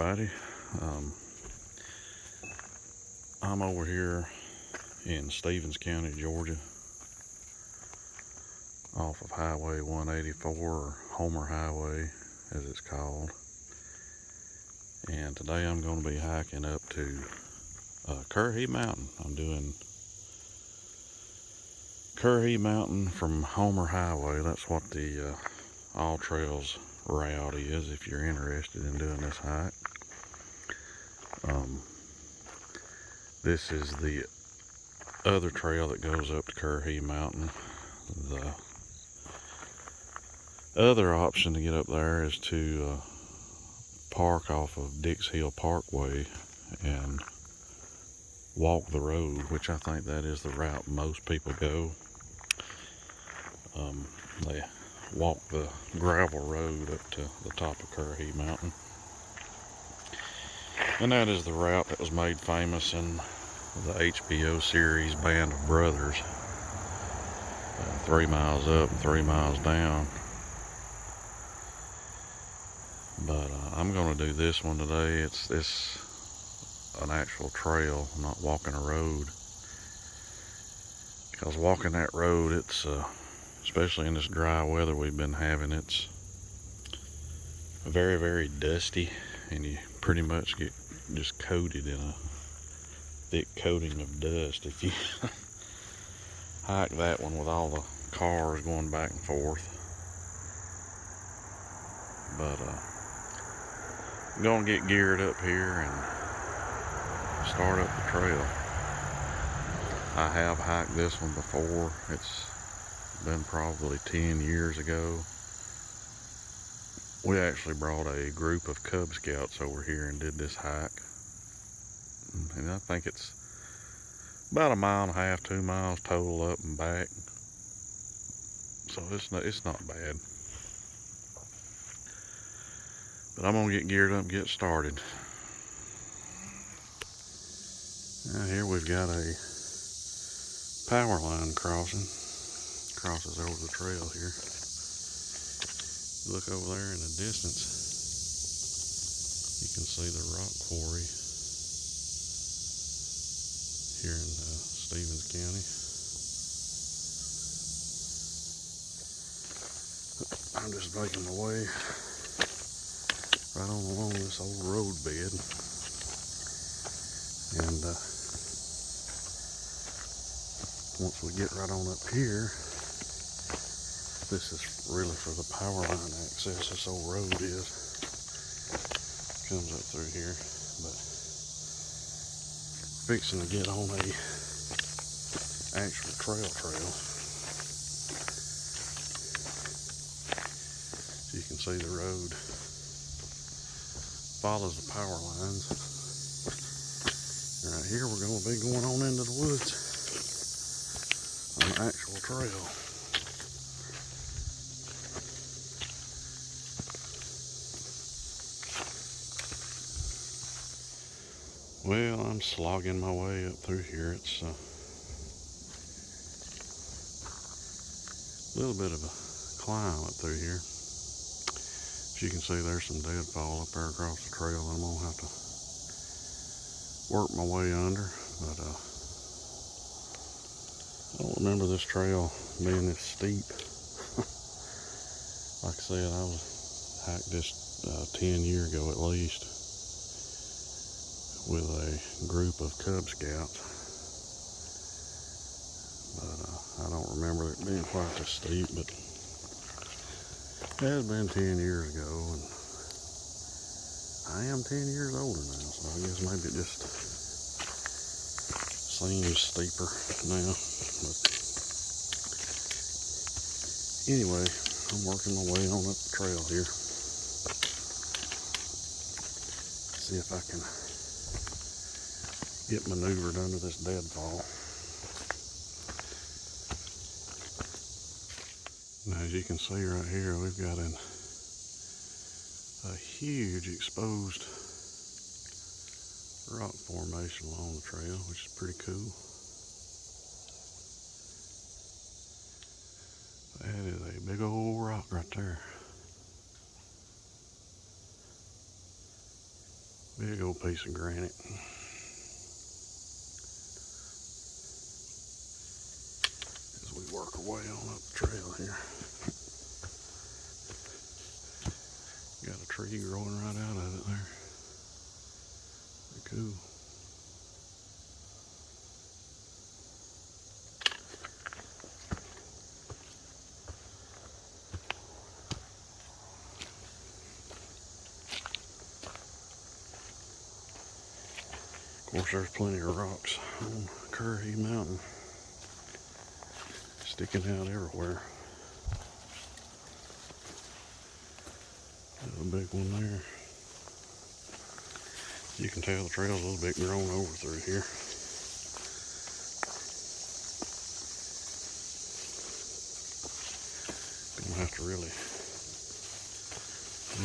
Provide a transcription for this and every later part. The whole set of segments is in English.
everybody. I'm over here in Stevens County, Georgia, off of Highway 184, or Homer Hwy as it's called. And today I'm going to be hiking up to Currahee Mountain. I'm doing Currahee Mountain from Homer Hwy. That's what the All Trails route is if you're interested in doing this hike. This is the other trail that goes up to Currahee Mountain. The other option to get up there is to park off of Dix Hill Parkway and walk the road, which I think that is the route most people go. They walk the gravel road up to the top of Currahee Mountain. And that is the route that was made famous in the HBO series Band of Brothers. 3 miles up and 3 miles down. But I'm going to do this one today. It's an actual trail, not walking a road. Because walking that road, it's especially in this dry weather we've been having, it's very, very dusty, and you pretty much get just coated in a thick coating of dust if you hike that one with all the cars going back and forth. But I'm gonna get geared up here and start up the trail. I have hiked this one before. It's been probably 10 years ago. We actually brought a group of Cub Scouts over here and did this hike. And I think it's about 1.5 miles, 2 miles total up and back. So it's not bad. But I'm gonna get geared up and get started. Now here we've got a power line crossing. Crosses over the trail here. Look over there in the distance, you can see the rock quarry here in Stevens County. I'm just making my way right on along this old road bed, and once we get right on up here, this is really for the power line access. This old road comes up through here, but fixing to get on a actual trail. So you can see the road follows the power lines. And right here we're going to be going on into the woods on the actual trail. Well, I'm slogging my way up through here. It's a little bit of a climb up through here. As you can see, there's some deadfall up there across the trail that I'm going to have to work my way under. But I don't remember this trail being this steep. Like I said, I hiked this 10 years ago at least with a group of Cub Scouts. But I don't remember it being quite this steep, but it has been 10 years ago, and I am 10 years older now, so I guess maybe it just seems steeper now. But anyway, I'm working my way on up the trail here. See if I can get maneuvered under this deadfall. Now, as you can see right here, we've got a huge exposed rock formation along the trail, which is pretty cool. That is a big old rock right there. Big old piece of granite. As we work our way on up the trail here. Got a tree growing right out of it there. Pretty cool. Of course, there's plenty of rocks on Currahee Mountain, sticking out everywhere. There's a big one there. You can tell the trail's a little bit grown over through here. Gonna have to really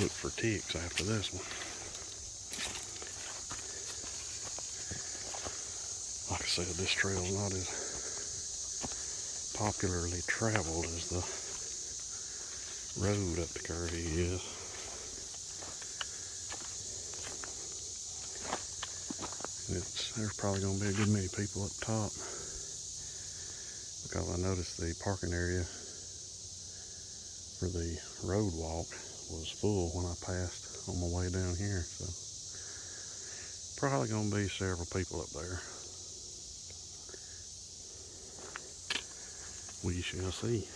look for ticks after this one. Like I said, this trail's not as popularly traveled as the road up to Currahee is. There's probably going to be a good many people up top, because I noticed the parking area for the road walk was full when I passed on my way down here, so probably going to be several people up there. We shall see.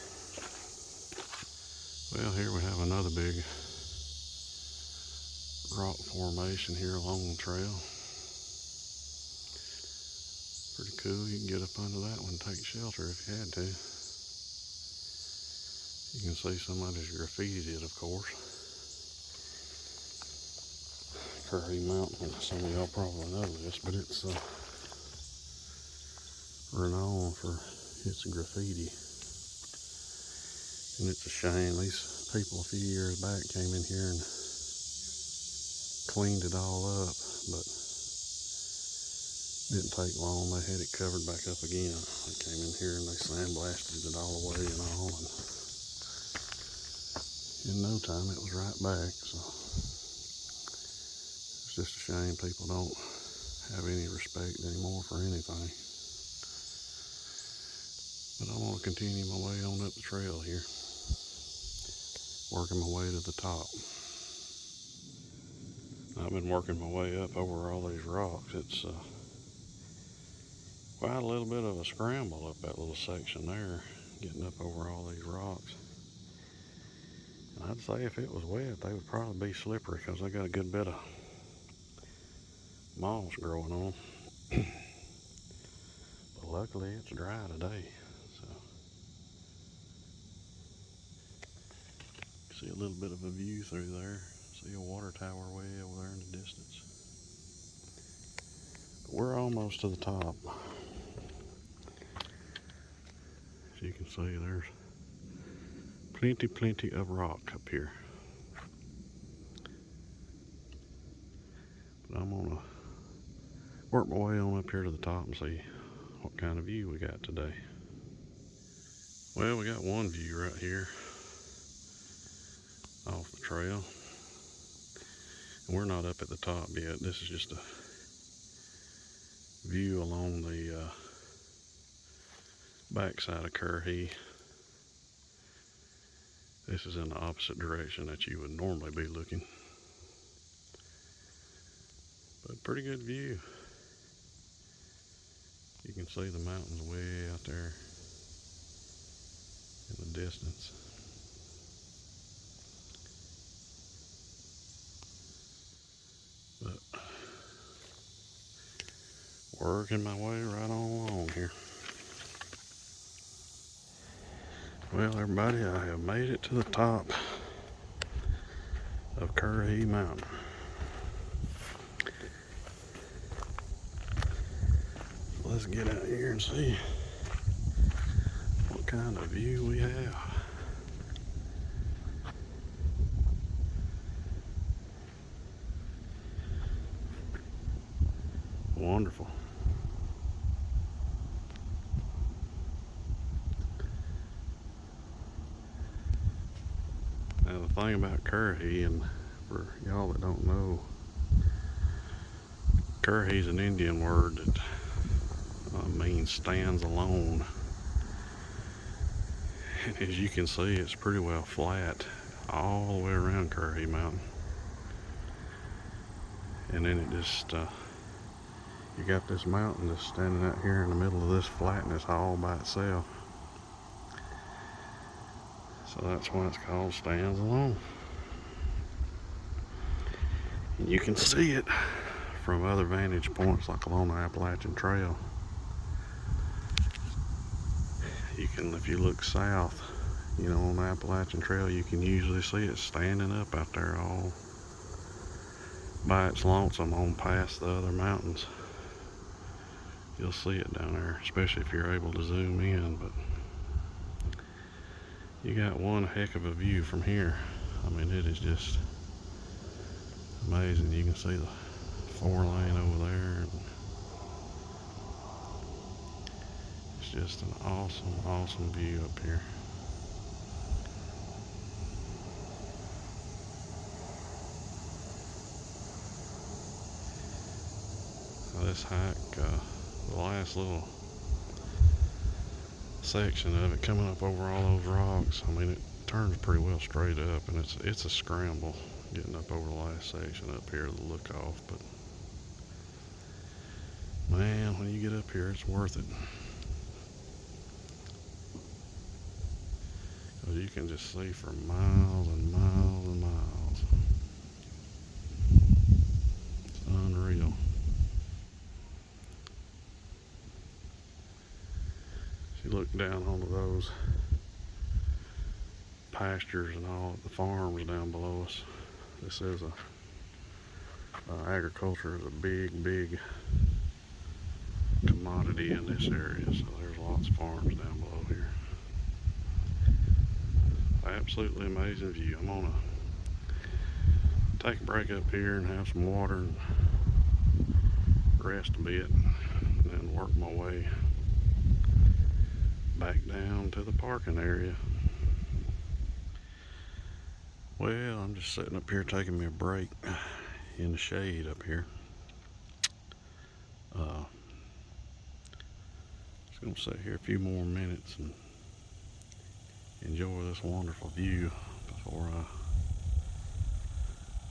Well, here we have another big rock formation here along the trail. Pretty cool. You can get up under that one and take shelter if you had to. You can see somebody's graffitied it, of course. Currahee Mountain, some of y'all probably know this, but it's renowned for its graffiti. And it's a shame. These people a few years back came in here and cleaned it all up, but didn't take long. They had it covered back up again. They came in here and they sandblasted it all away and all, and in no time it was right back. So it's just a shame people don't have any respect anymore for anything. But I'm going to continue my way on up the trail here, working my way to the top. I've been working my way up over all these rocks. It's quite a little bit of a scramble up that little section there, getting up over all these rocks. And I'd say if it was wet, they would probably be slippery, because they got a good bit of moss growing on. But luckily it's dry today, so see a little bit of a view through there. See a water tower way over there in the distance. But we're almost to the top. As you can see, there's plenty of rock up here. But I'm gonna work my way on up here to the top and see what kind of view we got today. Well, we got one view right here off the trail. And we're not up at the top yet. This is just a view along the backside of Currahee. This is in the opposite direction that you would normally be looking. But pretty good view. You can see the mountains way out there in the distance. But working my way right on along here. Well, everybody, I have made it to the top of Currahee Mountain. Let's get out here and see what kind of view we have. Wonderful. Now the thing about Currahee, and for y'all that don't know, Currahee is an Indian word that means stands alone. And as you can see, it's pretty well flat all the way around Currahee Mountain. And then it just, you got this mountain just standing out here in the middle of this flatness all by itself. So that's why it's called Stands Alone. And you can see it from other vantage points like along the Appalachian Trail. You can, if you look south, you know, on the Appalachian Trail, you can usually see it standing up out there all by its lonesome on past the other mountains. You'll see it down there, especially if you're able to zoom in, but you got one heck of a view from here. I mean, it is just amazing. You can see the 4-lane over there, and it's just an awesome view up here. This hike, the last little section of it coming up over all those rocks, I mean, it turns pretty well straight up, and it's a scramble getting up over the last section up here to look off, but man, when you get up here, it's worth it. Because you can just see for miles and miles and miles. It's unreal. If you look down onto those pastures and all the farms down below us, this is agriculture is a big commodity in this area, so there's lots of farms down below here. Absolutely amazing view. I'm gonna take a break up here and have some water and rest a bit, and then work my way back down to the parking area. Well, I'm just sitting up here taking me a break in the shade up here. Just gonna sit here a few more minutes and enjoy this wonderful view before I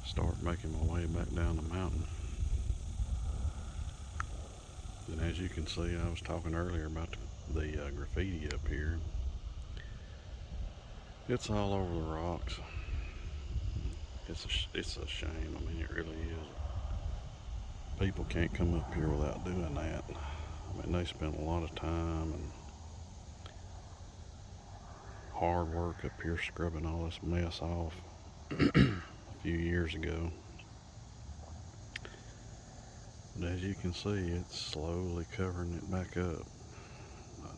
start making my way back down the mountain. And as you can see, I was talking earlier about the graffiti up here. It's all over the rocks. It's a shame. I mean, it really is. People can't come up here without doing that. I mean, they spent a lot of time and hard work up here scrubbing all this mess off a few years ago. But as you can see, it's slowly covering it back up. But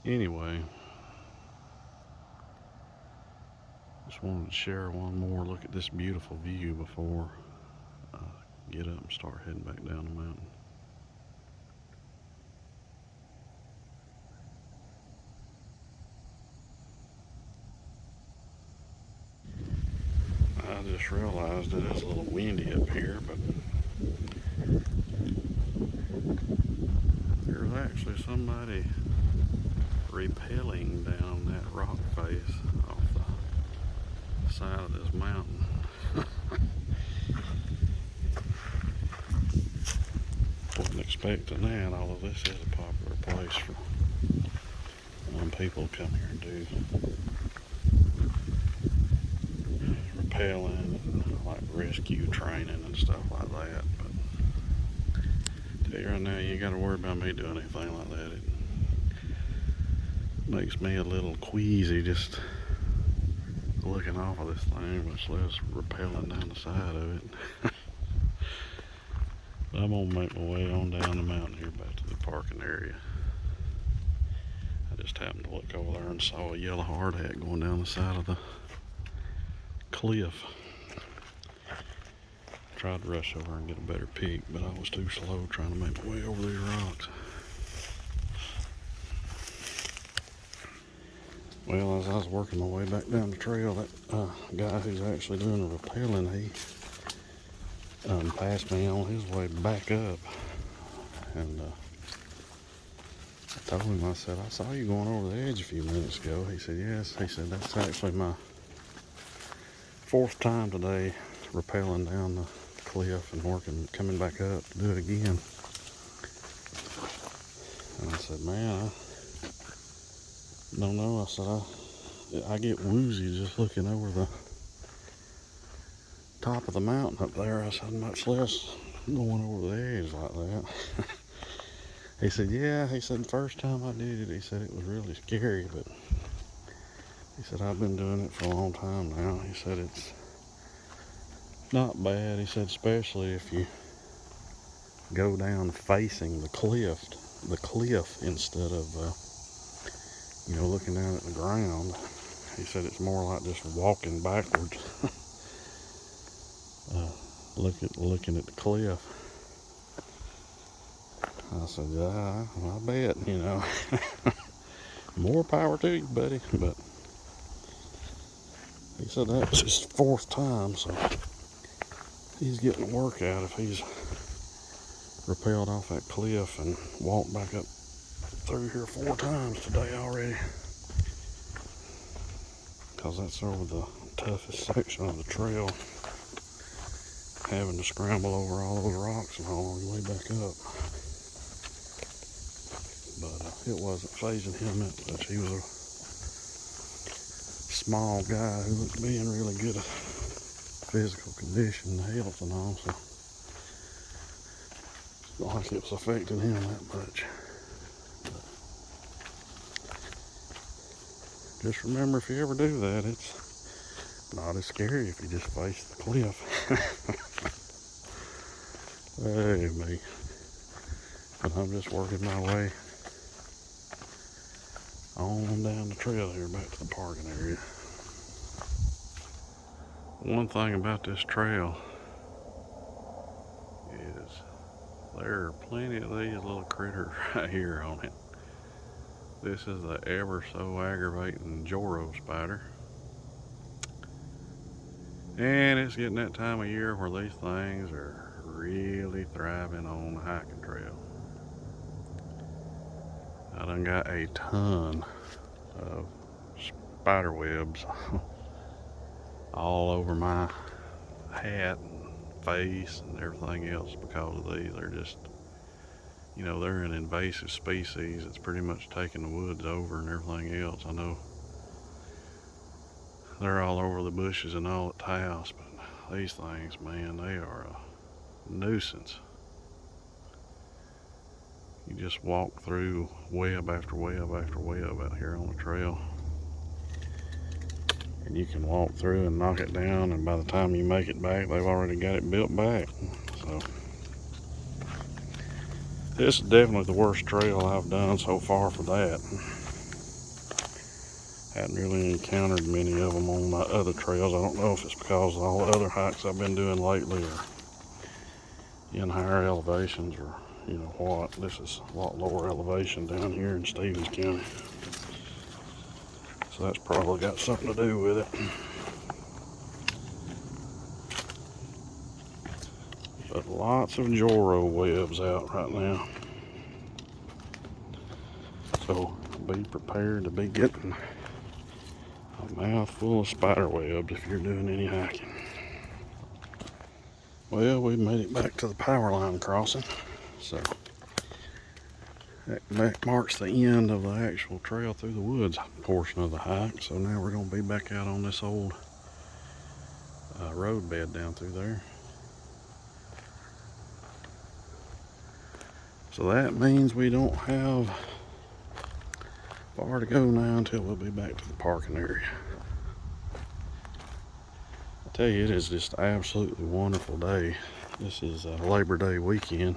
anyway, just wanted to share one more look at this beautiful view before I get up and start heading back down the mountain. I just realized that it's a little windy up here, but there's actually somebody rappelling down that rock face off the side of this mountain. Wasn't expecting that, although this is a popular place for people to come here and do rappelling and like rescue training and stuff like that. But I tell you right now, you ain't got to worry about me doing anything like that. It makes me a little queasy just looking off of this thing, much less rappelling down the side of it. But I'm gonna make my way on down the mountain here back to the parking area. I just happened to look over there and saw a yellow hardhat going down the side of the cliff. Tried to rush over and get a better peek, but I was too slow trying to make my way over these rocks. Well, as I was working my way back down the trail, that guy who's actually doing the rappelling, passed me on his way back up. And I told him, I said, I saw you going over the edge a few minutes ago. He said, yes. He said, that's actually my 4th time today rappelling down the cliff and coming back up to do it again. And I said, man, I don't know. I said, I get woozy just looking over the top of the mountain up there. I said, much less going over the edge like that. He said, yeah. He said, the first time I did it, he said it was really scary, but he said, I've been doing it for a long time now. He said, it's not bad. He said, especially if you go down facing the cliff instead of, looking down at the ground. He said, it's more like just walking backwards, looking at the cliff. I said, yeah, I bet, more power to you, buddy. But he said that was his 4th time, so he's getting a workout if he's rappelled off that cliff and walked back up through here 4 times today already. Because that's over the toughest section of the trail, having to scramble over all those rocks and haul your way back up. But it wasn't phasing him that much. He was a small guy who looked to be in really good physical condition, health and all, so it's not like it was affecting him that much. But just remember, if you ever do that, it's not as scary if you just face the cliff. Hey, me. But I'm just working my way on down the trail here back to the parking area. One thing about this trail is there are plenty of these little critters right here on it. This is the ever so aggravating Joro spider. And it's getting that time of year where these things are really thriving on the hiking trail. I done got a ton of spider webs all over my hat and face and everything else because of these. They're just, they're an invasive species. It's pretty much taking the woods over and everything else. I know they're all over the bushes and all at the house, but these things, man, they are a nuisance. You just walk through web after web after web out here on the trail. And you can walk through and knock it down, and by the time you make it back, they've already got it built back. So this is definitely the worst trail I've done so far for that. Hadn't really encountered many of them on my other trails. I don't know if it's because of all the other hikes I've been doing lately or in higher elevations or what. This is a lot lower elevation down here in Stevens County. So that's probably got something to do with it. But lots of Joro webs out right now. So be prepared to be getting a mouthful of spider webs if you're doing any hiking. Well, we made it back to the power line crossing. So that marks the end of the actual trail through the woods portion of the hike. So now we're going to be back out on this old road bed down through there. So that means we don't have far to go now until we'll be back to the parking area. I tell you, it is just an absolutely wonderful day. This is Labor Day weekend.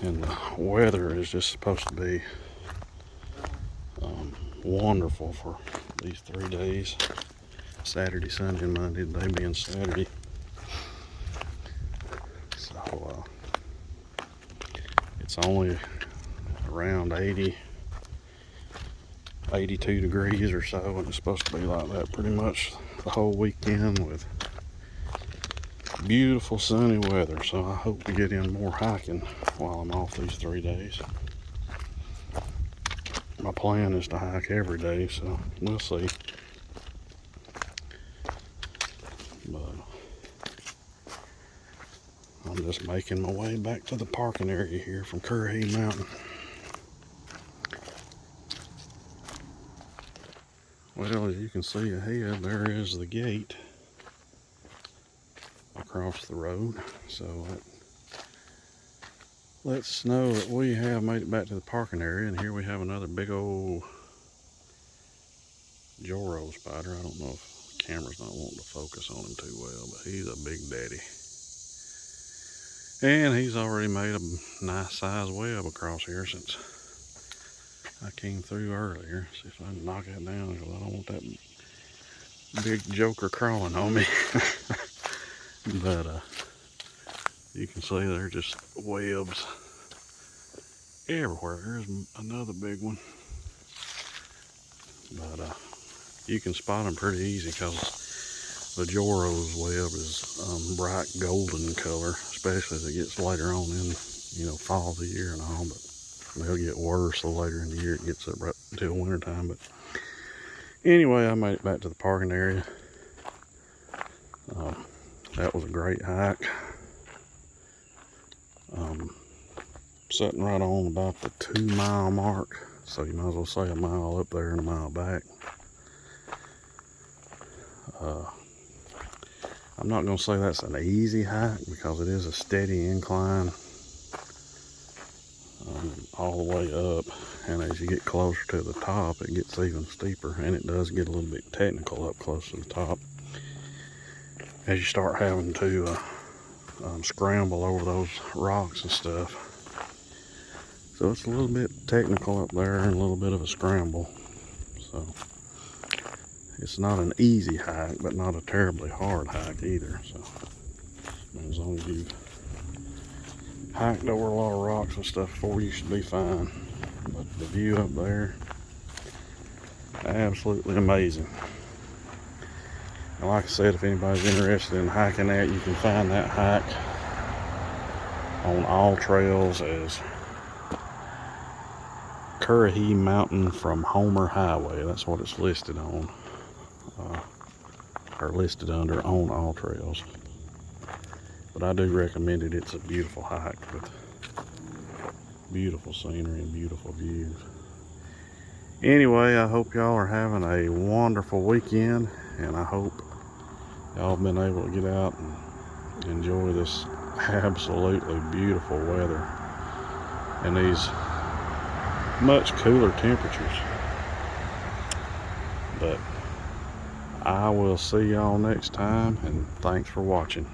And the weather is just supposed to be wonderful for these 3 days. Saturday, Sunday, and Monday, today being Saturday. So it's only around 82 degrees or so, and it's supposed to be like that pretty much the whole weekend with Beautiful sunny weather, so I hope to get in more hiking while I'm off these 3 days. My plan is to hike every day, so we'll see. But I'm just making my way back to the parking area here from Currahee Mountain. Well, as you can see ahead, there is the gate across the road. So that lets us know that we have made it back to the parking area, and here we have another big old Joro spider. I don't know if the camera's not wanting to focus on him too well, but he's a big daddy. And he's already made a nice size web across here since I came through earlier. See if I can knock that down, because I don't want that big joker crawling on me. But you can see they're just webs everywhere. Here's another big one. But you can spot them pretty easy because the Joro's web is bright golden color, especially as it gets later on in, fall of the year and all. But they'll get worse the later in the year it gets up right until winter time. But anyway, I made it back to the parking area. That was a great hike. Sitting right on about the 2-mile mark, so you might as well say a mile up there and a mile back. I'm not going to say that's an easy hike because it is a steady incline all the way up, and as you get closer to the top it gets even steeper, and it does get a little bit technical up close to the top as you start having to scramble over those rocks and stuff. So it's a little bit technical up there and a little bit of a scramble. So it's not an easy hike, but not a terribly hard hike either. So as long as you've hiked over a lot of rocks and stuff before, you should be fine. But the view up there, absolutely amazing. And like I said, if anybody's interested in hiking that, you can find that hike on all trails as Currahee Mountain from Homer Hwy. That's what it's listed on, or listed under on all trails. But I do recommend it. It's a beautiful hike with beautiful scenery and beautiful views. Anyway, I hope y'all are having a wonderful weekend, and I hope y'all have been able to get out and enjoy this absolutely beautiful weather and these much cooler temperatures. But I will see y'all next time, and thanks for watching.